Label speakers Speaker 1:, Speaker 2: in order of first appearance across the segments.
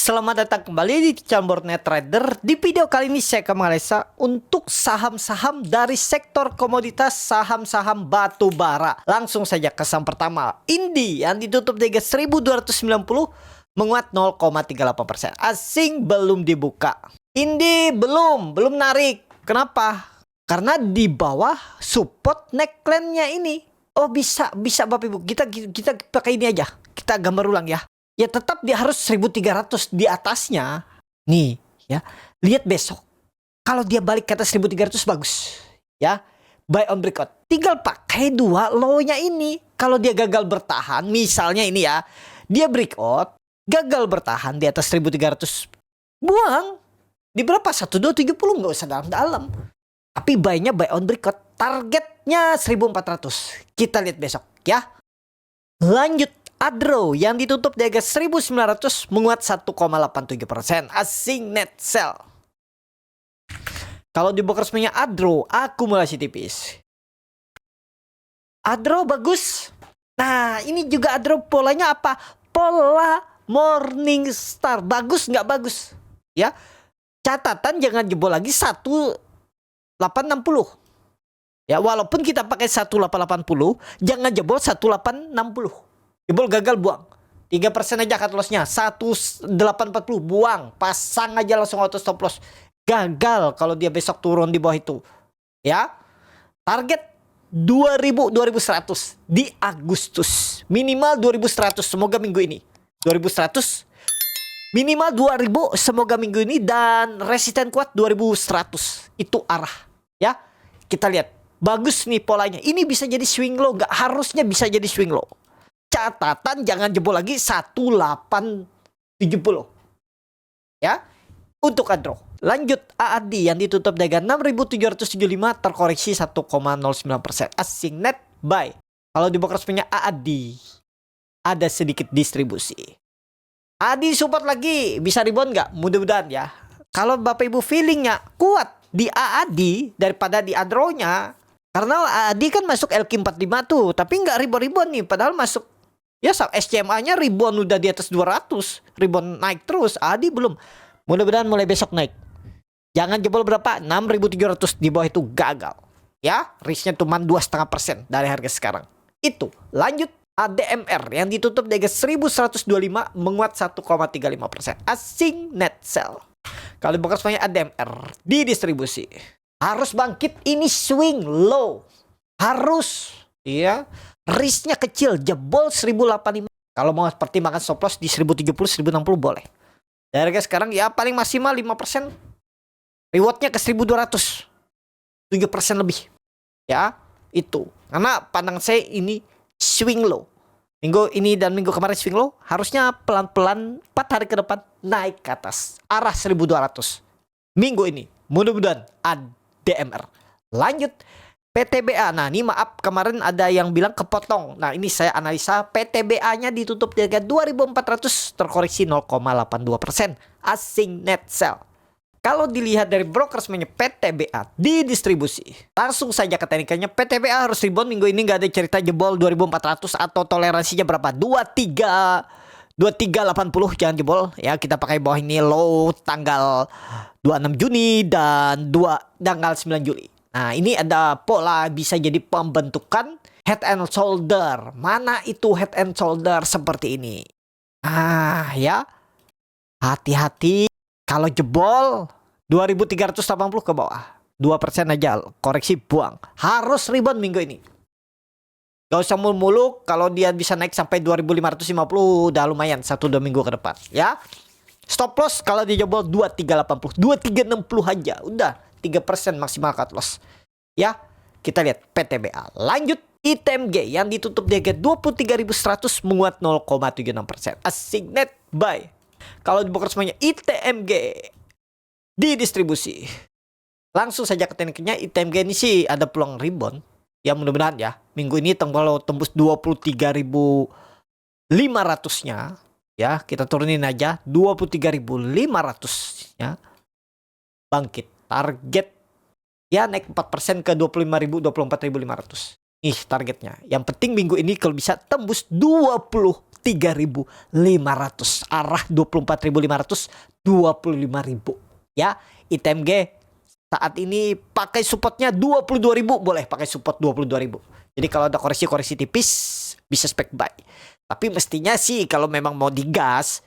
Speaker 1: Selamat datang kembali di channel Net Trader. Di video kali ini saya akan menganalisa untuk saham-saham dari sektor komoditas, saham-saham batu bara. Langsung saja ke saham pertama, Indi yang ditutup di 1290 menguat 0,38%. Asing belum dibuka. Indi belum narik. Kenapa? Karena di bawah support neckline-nya ini. Oh bisa Bapak Ibu. Kita pakai ini aja. Kita gambar ulang ya. Ya tetap dia harus 1300 di atasnya. Nih ya. Lihat besok. Kalau dia balik ke atas 1300 bagus. Ya. Buy on breakout. Tinggal pakai dua low-nya ini. Kalau dia gagal bertahan. Misalnya ini ya. Dia breakout. Gagal bertahan di atas 1300. Buang. Di berapa? 1270. Nggak usah dalam-dalam. Tapi buy-nya buy on breakout. Targetnya 1400. Kita lihat besok ya. Lanjut. Adro yang ditutup di harga 1900 menguat 1,87%. Asing net sell. Kalau di broker resminya Adro akumulasi tipis. Adro bagus. Nah ini juga Adro polanya apa? Pola morning star. Bagus nggak bagus? Ya. Catatan jangan jebol lagi 1860. Ya walaupun kita pakai 1880 jangan jebol 1860. Jebol gagal buang 3% aja cut loss-nya 1840 buang. Pasang aja langsung auto stop loss. Gagal kalau dia besok turun di bawah itu. Ya. Target 2100 di Agustus. Minimal 2100 semoga minggu ini. 2100 minimal 2000 semoga minggu ini. Dan resisten kuat 2100. Itu arah. Ya. Kita lihat. Bagus nih polanya. Ini bisa jadi swing low. Gak harusnya bisa jadi swing low. Catatan jangan jebol lagi 1870 ya untuk Adro. Lanjut AAD yang ditutup dengan 6775 terkoreksi 1,09%. Asing net buy. Kalau di broker resminya AAD ada sedikit distribusi. AAD support lagi bisa rebound nggak? Mudah-mudahan ya. Kalau Bapak Ibu feelingnya kuat di AAD daripada di Adro-nya, karena AAD kan masuk LQ45 tuh, tapi nggak rebound nih, padahal masuk. Ya SCMA-nya rebound udah di atas 200. Rebound naik terus. Adi belum. Mudah-mudahan mulai besok naik. Jangan jebol berapa? 6.700 di bawah itu gagal. Ya, risknya cuma 2,5% dari harga sekarang. Itu. Lanjut ADMR yang ditutup di 1125 menguat 1,35%. Asing net sell. Kalau bukan semuanya ADMR di distribusi. Harus bangkit, ini swing low. Harus. Iya. Risknya kecil, jebol 1085. Kalau mau pertimbangkan stop loss di 1070, 1060 boleh. Dari harga sekarang ya paling maksimal 5%. Rewardnya ke 1200. 7% lebih. Ya, itu. Karena pandang saya ini swing low. Minggu ini dan minggu kemarin swing low. Harusnya pelan-pelan 4 hari ke depan naik ke atas. Arah 1200. Minggu ini. Mudah-mudahan ADMR. Lanjut. PTBA. Nah ini maaf kemarin ada yang bilang kepotong. Nah ini saya analisa PTBA-nya ditutup di harga 2400 terkoreksi 0,82%. Asing net sell. Kalau dilihat dari broker semuanya PTBA di distribusi. Langsung saja ke teknikalnya PTBA harus rebound minggu ini. Nggak ada cerita jebol 2400 atau toleransinya berapa? 2380 jangan jebol. Ya kita pakai bawah ini low tanggal 26 Juni dan tanggal 9 Juli. Nah ini ada pola bisa jadi pembentukan head and shoulder. Mana itu head and shoulder seperti ini? Ah ya. Hati-hati. Kalau jebol 2380 ke bawah. 2% aja koreksi buang. Harus rebound minggu ini. Gak usah muluk-muluk. Kalau dia bisa naik sampai 2550 udah lumayan 1-2 minggu ke depan. Ya. Stop loss kalau dia jebol 2380. 2360 aja. Udah. 3% maksimal cut loss. Ya, kita lihat PTBA. Lanjut ITMG yang ditutup di harga 23.100 menguat 0,76%. Asing net buy. Kalau di broker semuanya ITMG di distribusi. Langsung saja ke tekniknya. ITMG ini sih ada peluang rebound. Ya mudah-mudahan ya. Minggu ini kalau tembus 23.500-nya. Ya, kita turunin aja 23.500-nya. Bangkit. Target ya naik 4% ke 25.000, 24.500. Ih targetnya. Yang penting minggu ini kalau bisa tembus 23.000. 23.500, arah 24.500, 25.000 ya. ITMG saat ini pakai supportnya 22.000, boleh pakai support 22.000. Jadi kalau ada koreksi tipis bisa spek buy. Tapi mestinya sih kalau memang mau digas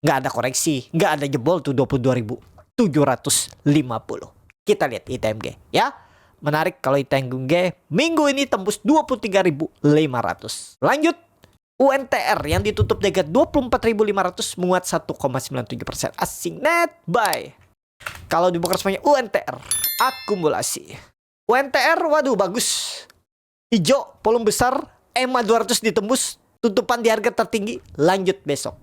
Speaker 1: nggak ada koreksi, nggak ada jebol tuh 22.750. Kita lihat ITMG ya. Menarik kalau ITMG minggu ini tembus 23.500. Lanjut UNTR yang ditutup dengan 24.500 menguat 1,97%. Asing net buy. Kalau di broker semuanya UNTR akumulasi. UNTR waduh bagus. Hijau volume besar, EMA 200 ditembus, tutupan di harga tertinggi, lanjut besok.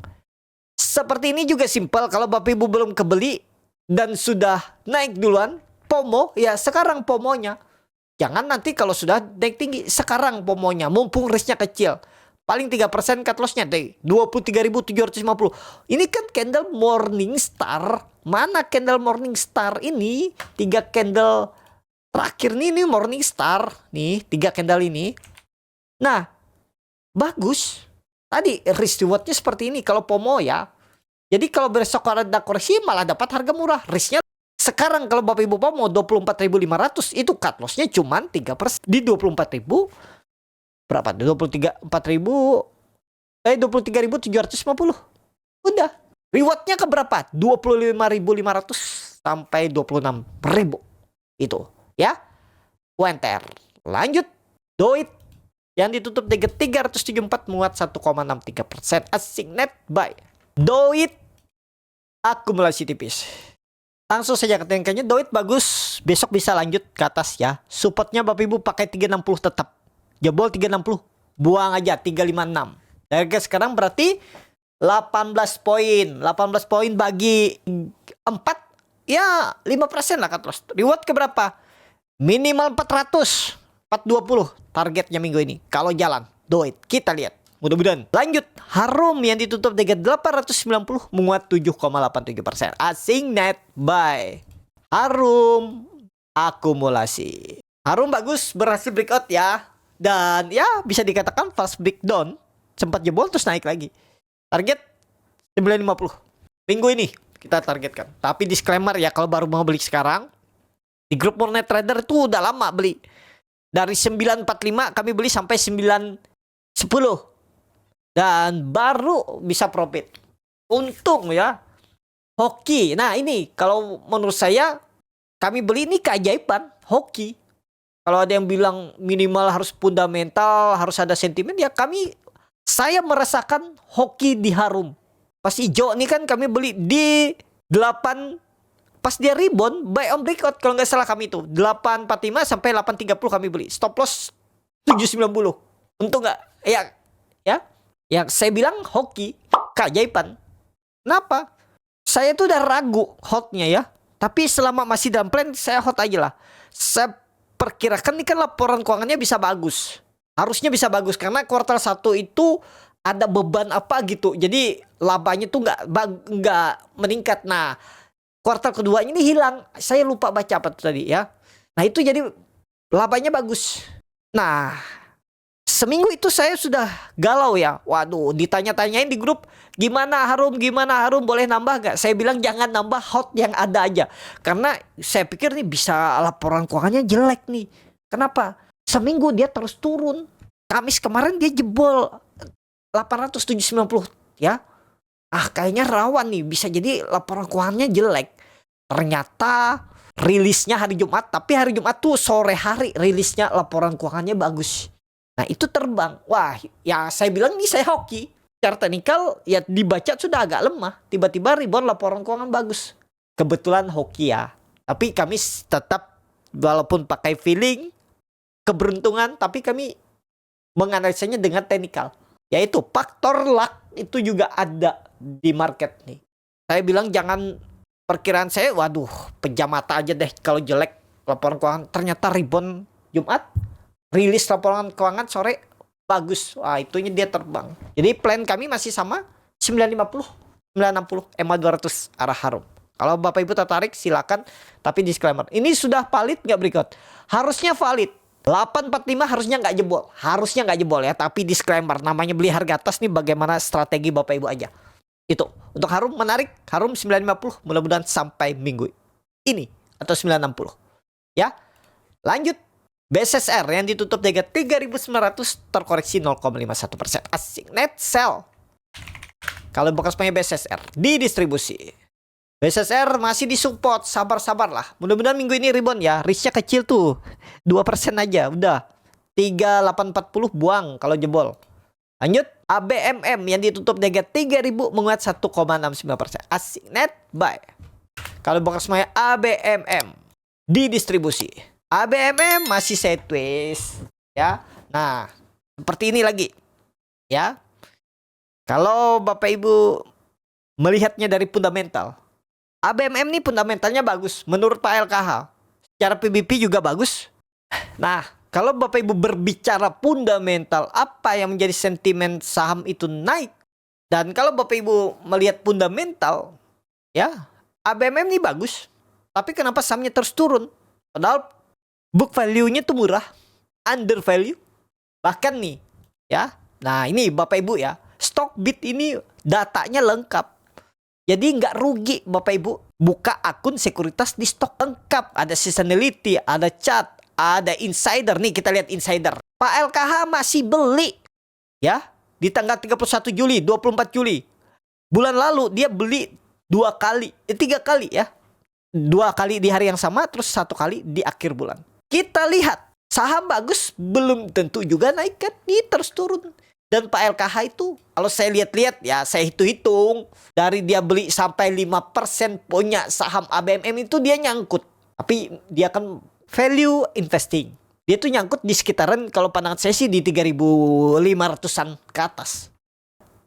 Speaker 1: Seperti ini juga simpel kalau Bapak Ibu belum kebeli dan sudah naik duluan, FOMO, ya sekarang FOMO-nya. Jangan nanti kalau sudah naik tinggi, sekarang FOMO-nya, mumpung risknya kecil. Paling 3% cut loss-nya deh, 23.750. Ini kan candle Morning Star. Mana candle Morning Star ini? 3 candle terakhir nih, Morning Star. Nih, 3 candle ini. Nah, bagus. Tadi risk reward-nya seperti ini kalau FOMO ya. Jadi kalau besok ada koreksi malah dapat harga murah. Risknya sekarang kalau Bapak Ibu FOMO 24.500 itu cut loss-nya cuma 3%. Di 24.000 berapa? 23.750. Udah. Reward-nya ke berapa? 25.500 sampai 26.000. Itu ya. UNTR. Lanjut DOIT yang ditutup dengan 374 menguat 1,63%. Asing net buy. DOIT akumulasi tipis. Langsung saja ketinggiannya DOIT bagus. Besok bisa lanjut ke atas ya. Supportnya Bapak Ibu pakai 360 tetap. Jebol 360. Buang aja 356. Harga sekarang berarti 18 poin. 18 poin bagi 4 ya 5% lah cut loss. Reward ke berapa? Minimal 400. 420 targetnya minggu ini. Kalau jalan DOIT kita lihat. Mudah-mudahan. Lanjut Harum yang ditutup dengan 890 menguat 7,87%. Asing net buy. Harum akumulasi. Harum bagus berhasil breakout ya. Dan ya bisa dikatakan fast breakdown. Sempat jebol terus naik lagi. Target 950. Minggu ini kita targetkan. Tapi disclaimer ya kalau baru mau beli sekarang. Di grup Morning Trader itu udah lama beli. Dari 945 kami beli sampai 910. Dan baru bisa profit. Untung ya. Hoki. Nah ini kalau menurut saya kami beli ini keajaiban. Hoki. Kalau ada yang bilang minimal harus fundamental, harus ada sentimen, ya saya merasakan hoki di Harum. Pas hijau ini kan kami beli di 8, pas dia rebound, buy on breakout kalau nggak salah kami itu. 845 sampai 830 kami beli. Stop loss 790. Untung nggak? Ya, saya bilang hoki, keajaiban. Kenapa? Saya tuh udah ragu hotnya ya. Tapi selama masih dalam plan, saya hot aja lah. Saya perkirakan ini kan laporan keuangannya bisa bagus. Harusnya bisa bagus karena kuartal 1 itu ada beban apa gitu. Jadi labanya tuh nggak meningkat. Nah, kuartal kedua ini hilang. Saya lupa baca apa tuh tadi ya. Nah, itu jadi labanya bagus. Nah, seminggu itu saya sudah galau ya. Waduh, ditanya-tanyain di grup, gimana Harum, boleh nambah gak? Saya bilang jangan nambah, hot yang ada aja. Karena saya pikir nih bisa laporan keuangannya jelek nih. Kenapa? Seminggu dia terus turun. Kamis kemarin dia jebol 890 ya. Kayaknya rawan nih, bisa jadi laporan keuangannya jelek. Ternyata rilisnya hari Jumat, tapi hari Jumat tuh sore hari rilisnya laporan keuangannya bagus. Nah itu terbang. Wah ya saya bilang nih saya hoki. Secara teknikal ya dibaca sudah agak lemah. Tiba-tiba rebound laporan keuangan bagus. Kebetulan hoki ya. Tapi kami tetap walaupun pakai feeling, keberuntungan, tapi kami menganalisanya dengan teknikal. Yaitu faktor luck itu juga ada di market nih. Saya bilang jangan perkiraan saya, waduh pejam mata aja deh kalau jelek laporan keuangan. Ternyata rebound Jumat. Rilis laporan keuangan sore bagus. Wah, itunya dia terbang. Jadi plan kami masih sama 950, 960, EMA 200 arah Harum. Kalau Bapak Ibu tertarik silakan, tapi disclaimer. Ini sudah valid nggak breakout? Harusnya valid. 845 harusnya nggak jebol. Harusnya nggak jebol ya. Tapi disclaimer, namanya beli harga atas nih, bagaimana strategi Bapak Ibu aja. Itu. Untuk Harum menarik. Harum 950. Mudah-mudahan sampai minggu ini. Atau 960. Ya. Lanjut. BSSR yang ditutup di harga 3.900 terkoreksi 0,51%. Asing. Net sell. Kalau bekas punya BSSR. Di distribusi. BSSR masih disupport, sabar-sabar lah. Mudah-mudahan minggu ini rebound ya. Risknya kecil tuh. 2% aja, udah. 3840 buang kalau jebol. Lanjut. ABMM yang ditutup di harga 3.000 menguat 1,69%. Asik net buy. Kalau bekas semuanya ABMM di distribusi. ABMM masih sideways ya. Nah, seperti ini lagi. Ya. Kalau Bapak Ibu melihatnya dari fundamental, ABMM ini fundamentalnya bagus menurut Pak LKH. Secara PBP juga bagus. Nah, kalau Bapak Ibu berbicara fundamental, apa yang menjadi sentimen saham itu naik? Dan kalau Bapak Ibu melihat fundamental, ya, ABMM ini bagus. Tapi kenapa sahamnya terus turun? Padahal book value-nya tuh murah, under value. Bahkan nih, ya. Nah, ini Bapak Ibu ya, Stockbit ini datanya lengkap. Jadi nggak rugi Bapak Ibu buka akun sekuritas di stok lengkap. Ada seasonality, ada chart, ada insider. Nih kita lihat insider. Pak LKH masih beli ya di tanggal 31 Juli, 24 Juli. Bulan lalu dia beli 3 kali ya. 2 kali di hari yang sama, terus 1 kali di akhir bulan. Kita lihat saham bagus belum tentu juga naik kan. Ini terus turun. Dan Pak LKH itu, kalau saya lihat-lihat ya, saya hitung-hitung, dari dia beli sampai 5% punya saham ABMM itu dia nyangkut. Tapi dia kan value investing. Dia tuh nyangkut di sekitaran, kalau pandangan saya sih di 3.500-an ke atas.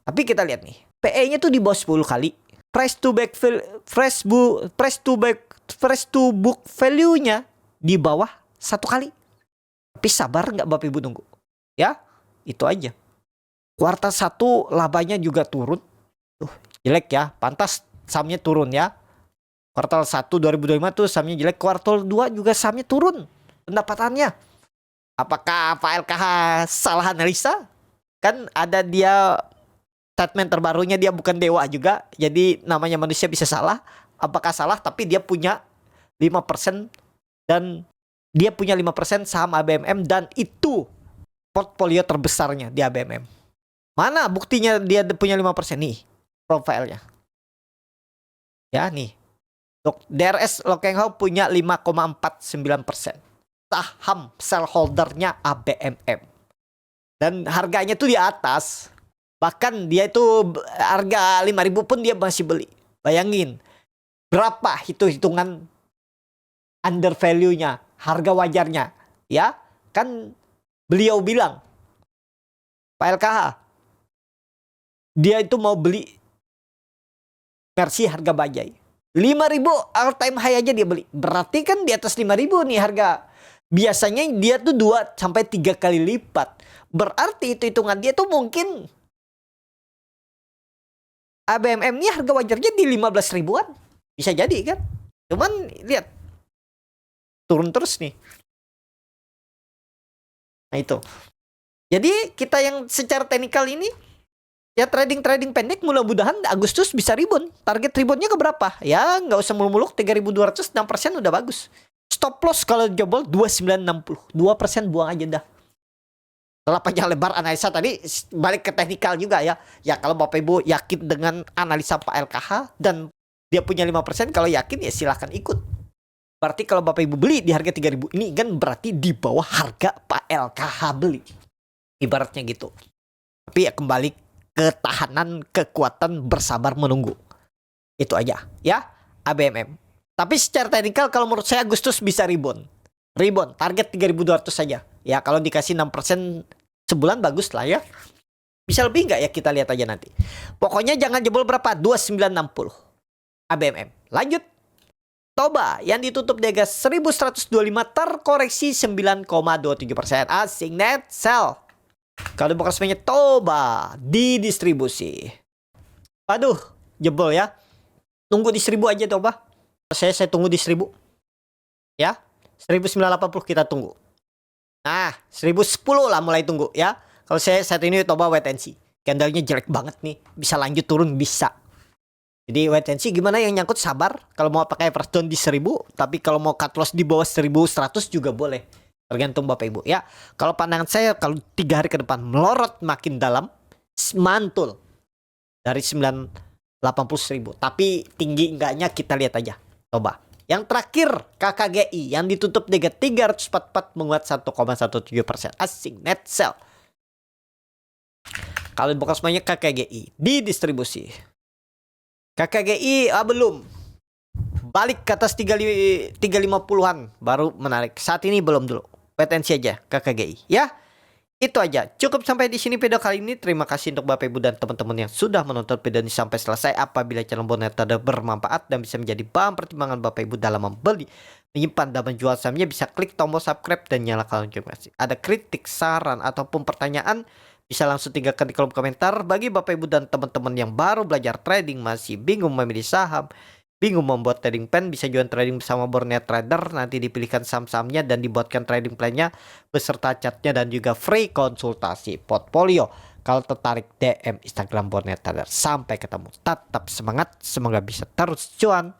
Speaker 1: Tapi kita lihat nih, PE-nya tuh di bawah 10 kali. Price to book value-nya di bawah 1 kali. Tapi sabar nggak Bapak Ibu nunggu? Ya, itu aja. Kuartal 1 labanya juga turun. Jelek ya. Pantas sahamnya turun ya. Kuartal 1 2025 tuh sahamnya jelek. Kuartal 2 juga sahamnya turun pendapatannya. Apakah Pak LKH salah analisa? Kan ada dia statement terbarunya, dia bukan dewa juga. Jadi namanya manusia bisa salah. Apakah salah? Tapi dia punya 5% dan dia punya 5% saham ABMM dan itu portfolio terbesarnya di ABMM. Mana buktinya dia punya 5%? Nih, profilnya. Ya, nih. DRS Lokenghau punya 5,49%. Saham shareholdernya ABMM. Dan harganya tuh di atas. Bahkan dia itu harga 5.000 pun dia masih beli. Bayangin. Berapa hitungan under value-nya, harga wajarnya. Ya, kan beliau bilang, Pak LKH, dia itu mau beli Mercy harga bajai 5.000 all time high aja dia beli. Berarti kan di atas 5.000 nih harga. Biasanya dia tuh 2-3 kali lipat. Berarti itu hitungan dia tuh mungkin ABMM ini harga wajarnya di 15 ribuan. Bisa jadi kan. Cuman lihat turun terus nih. Nah itu. Jadi kita yang secara teknikal ini ya trading pendek, mudah-mudahan Agustus bisa rebound. Target reboundnya ke berapa? Ya nggak usah muluk-muluk, 3.200, 6% udah bagus. Stop loss kalau jebol 2.960, 2% buang aja dah. Setelah panjang lebar analisa tadi, balik ke teknikal juga ya. Ya kalau Bapak Ibu yakin dengan analisa Pak LKH dan dia punya 5%, kalau yakin ya silahkan ikut. Berarti kalau Bapak Ibu beli di harga 3.000 ini kan berarti di bawah harga Pak LKH beli. Ibaratnya gitu. Tapi ya kembali ketahanan, kekuatan, bersabar menunggu. Itu aja ya ABMM. Tapi secara teknikal kalau menurut saya Agustus bisa rebound. Target 3.200 saja. Ya kalau dikasih 6% sebulan bagus lah ya. Bisa lebih nggak ya, kita lihat aja nanti. Pokoknya jangan jebol berapa? 2.960 ABMM. Lanjut. Toba yang ditutup di harga 1.125 terkoreksi 9,27%. Asing net sell. Kalau bukan semuanya Toba di distribusi. Waduh, jebol ya. Tunggu di 1.000 aja Toba. Saya tunggu di 1.000. Ya. 1.980 kita tunggu. Nah, 1010 lah mulai tunggu ya. Kalau saya saat ini coba wait and see. Candlenya jelek banget nih. Bisa lanjut turun bisa. Jadi wait and see gimana yang nyangkut sabar. Kalau mau pakai first down di 1000, tapi kalau mau cut loss di bawah 1100 juga boleh. Tergantung Bapak Ibu ya. Kalau pandangan saya kalau 3 hari ke depan melorot makin dalam, mantul dari 980.000. Tapi tinggi enggaknya kita lihat aja. Coba. Yang terakhir KKGI yang ditutup di 344 menguat 1,17%. Asing net sell. Kalau bukan semuanya KKGI di distribusi. KKGI belum. Balik ke atas 350-an baru menarik. Saat ini belum dulu. Wait and see aja KKGI ya. Itu aja. Cukup sampai di sini video kali ini. Terima kasih untuk Bapak Ibu dan teman-teman yang sudah menonton video ini sampai selesai. Apabila channel Bonnet ada bermanfaat dan bisa menjadi bahan pertimbangan Bapak Ibu dalam membeli, menyimpan dan menjual sahamnya, bisa klik tombol subscribe dan nyalakan lonceng. Ada kritik, saran ataupun pertanyaan, bisa langsung tinggalkan di kolom komentar. Bagi Bapak Ibu dan teman-teman yang baru belajar trading, masih bingung memilih saham, bingung membuat trading plan, bisa join trading bersama Borneo Trader. Nanti dipilihkan saham-sahamnya dan dibuatkan trading plan-nya beserta chartnya dan juga free konsultasi portfolio. Kalau tertarik DM Instagram Borneo Trader. Sampai ketemu. Tetap semangat. Semoga bisa terus cuan.